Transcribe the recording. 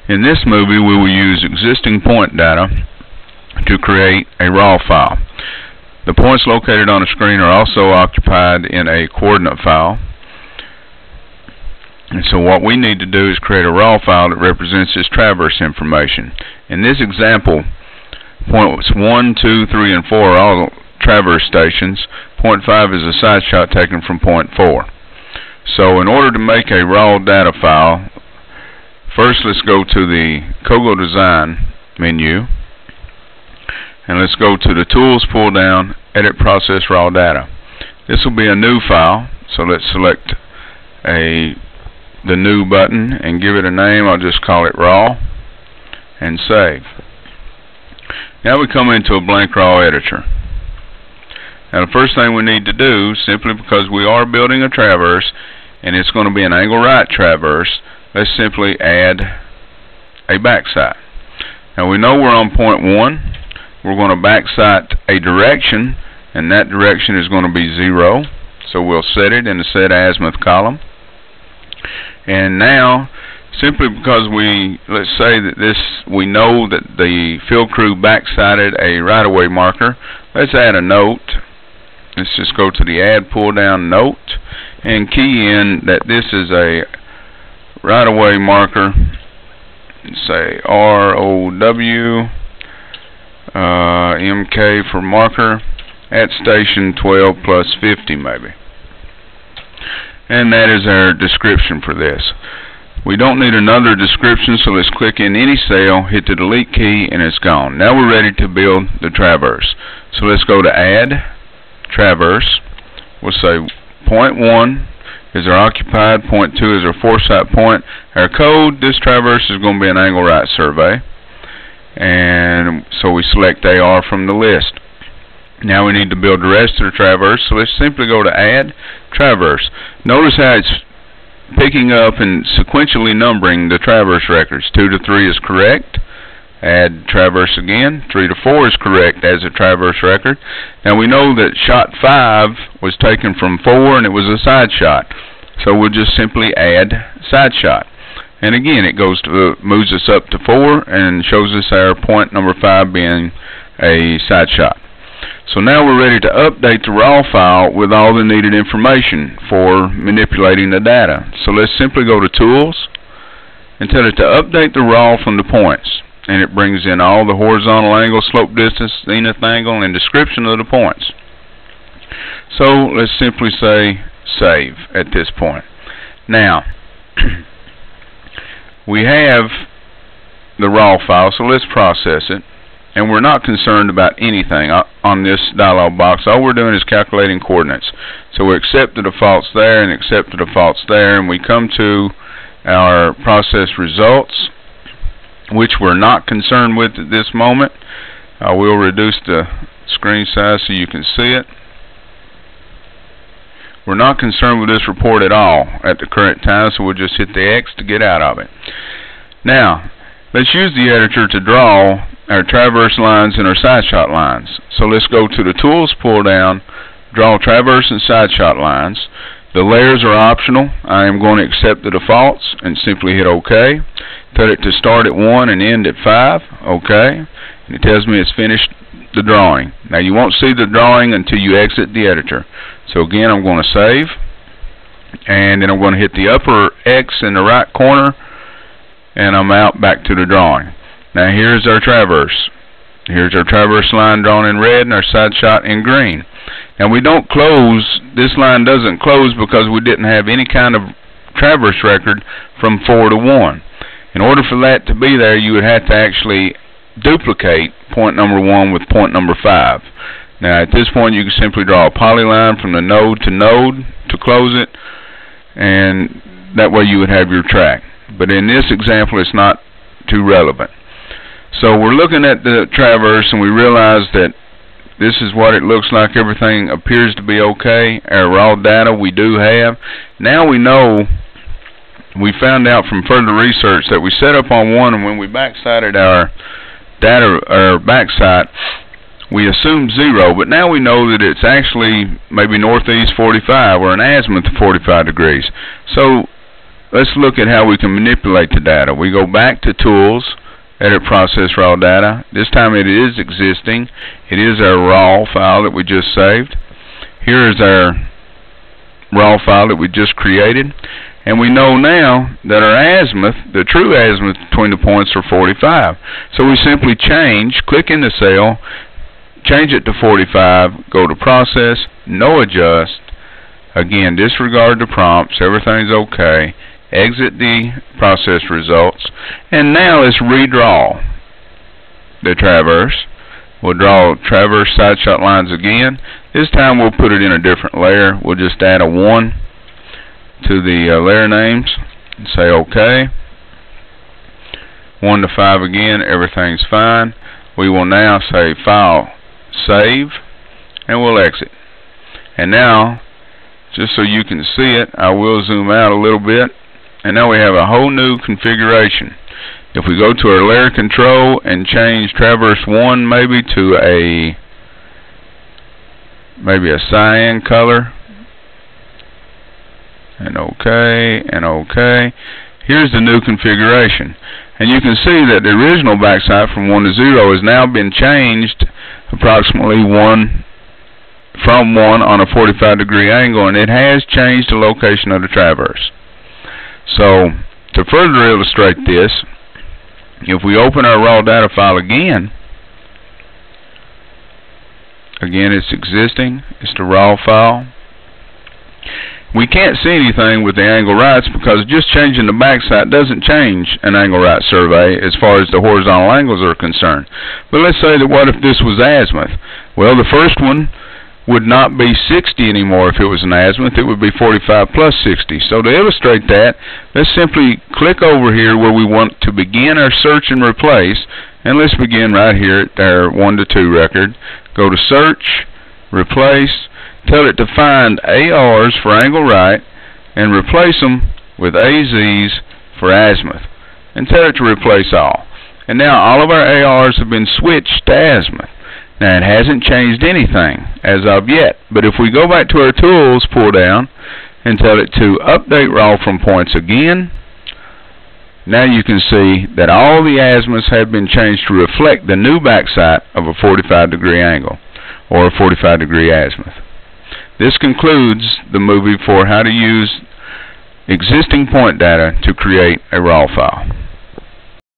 In this movie, we will use existing point data to create a raw file. The points located on the screen are also occupied in a coordinate file. And so what we need to do is create a raw file that represents this traverse information. In this example, points 1, 2, 3, and 4 are all traverse stations. Point 5 is a side shot taken from point 4. So in order to make a raw data file, first let's go to the Kogo Design menu, and let's go to the Tools pull down, Edit Process Raw Data. This will be a new file, so let's select the new button and give it a name. I'll just call it raw and save. Now we come into a blank raw editor. Now the first thing we need to do, simply because we are building a traverse and it's going to be an angle right traverse, let's simply add a backside. Now we know we're on point 1. We're going to backside a direction, and that direction is going to be 0. So we'll set it in the Set Azimuth column. And now, simply because let's say that we know that the field crew backsided a right-of-way marker, let's add a note. Let's just go to the Add pull down Note and key in that this is a right-of-way marker. Say ROW MK for marker at station 12 plus 50 maybe. And that is our description for this. We don't need another description, so let's click in any cell, hit the delete key, and it's gone. Now we're ready to build the traverse. So let's go to Add, Traverse. We'll say point 1 is our occupied, point 2 is our foresight point. Our code, this traverse is going to be an angle right survey. And so we select AR from the list. Now we need to build the rest of the traverse, so let's simply go to Add, Traverse. Notice how it's picking up and sequentially numbering the traverse records. 2 to 3 is correct. Add traverse again. 3 to 4 is correct as a traverse record. Now we know that shot 5 was taken from 4 and it was a side shot. So we'll just simply add side shot. And again, it moves us up to 4 and shows us our point number 5 being a side shot. So now we're ready to update the raw file with all the needed information for manipulating the data. So let's simply go to Tools and tell it to update the raw from the points. And it brings in all the horizontal angle, slope distance, zenith angle, and description of the points. So let's simply say Save at this point. Now, we have the raw file, so let's process it. And we're not concerned about anything on this dialog box. All we're doing is calculating coordinates. So we accept the defaults there and accept the defaults there, and we come to our process results, which we're not concerned with at this moment. I will reduce the screen size so you can see it. We're not concerned with this report at all at the current time, so we'll just hit the X to get out of it. Now, let's use the editor to draw our traverse lines and our side shot lines. So let's go to the Tools pull down, draw traverse and side shot lines. The layers are optional. I am going to accept the defaults and simply hit OK. Tell it to start at 1 and end at 5. OK. And it tells me it's finished the drawing. Now you won't see the drawing until you exit the editor. So again, I'm going to save, and then I'm going to hit the upper X in the right corner, and I'm out back to the drawing. Now here's our traverse. Here's our traverse line drawn in red and our side shot in green. Now we don't close, this line doesn't close because we didn't have any kind of traverse record from 4 to 1. In order for that to be there, you would have to actually duplicate point number 1 with point number 5. Now at this point you can simply draw a polyline from the node to close it, and that way you would have your track. But in this example it's not too relevant. So we're looking at the traverse and we realize that this is what it looks like. Everything appears to be okay. Our raw data we do have. Now we know, we found out from further research that we set up on 1, and when we backsighted our data, our backside, we assumed 0, but now we know that it's actually maybe northeast 45 or an azimuth of 45 degrees. So let's look at how we can manipulate the data. We go back to Tools, Edit Process Raw Data. This time it is existing. It is our raw file that we just saved. Here is our raw file that we just created. And we know now that our azimuth, the true azimuth between the points, are 45. So we simply click in the cell, change it to 45, go to Process, No Adjust. Again, disregard the prompts, everything's okay. Exit the process results. And now let's redraw the traverse. We'll draw traverse side shot lines again. This time we'll put it in a different layer. We'll just add a 1 to the layer names and say OK. 1 to 5 again, everything's fine. We will now say File, Save, and we'll exit. And now, just so you can see it, I will zoom out a little bit. And now we have a whole new configuration. If we go to our layer control and change traverse 1 maybe to maybe a cyan color, and OK, and OK. Here's the new configuration. And you can see that the original backside from 1 to 0 has now been changed approximately from 1 on a 45-degree angle, and it has changed the location of the traverse. So, to further illustrate this, if we open our raw data file again it's existing, it's the raw file. We can't see anything with the angle rights because just changing the backside doesn't change an angle right survey as far as the horizontal angles are concerned. But let's say that what if this was azimuth? Well, the first one would not be 60 anymore if it was an azimuth. It would be 45 plus 60. So to illustrate that, let's simply click over here where we want to begin our search and replace, and let's begin right here at our 1 to 2 record. Go to Search, Replace, tell it to find ARs for angle right and replace them with AZs for azimuth, and tell it to replace all. And now all of our ARs have been switched to azimuth. Now it hasn't changed anything as of yet, but if we go back to our Tools pull down and tell it to update raw from points again, now you can see that all the azimuths have been changed to reflect the new backside of a 45-degree angle, or a 45-degree azimuth. This concludes the movie for how to use existing point data to create a raw file.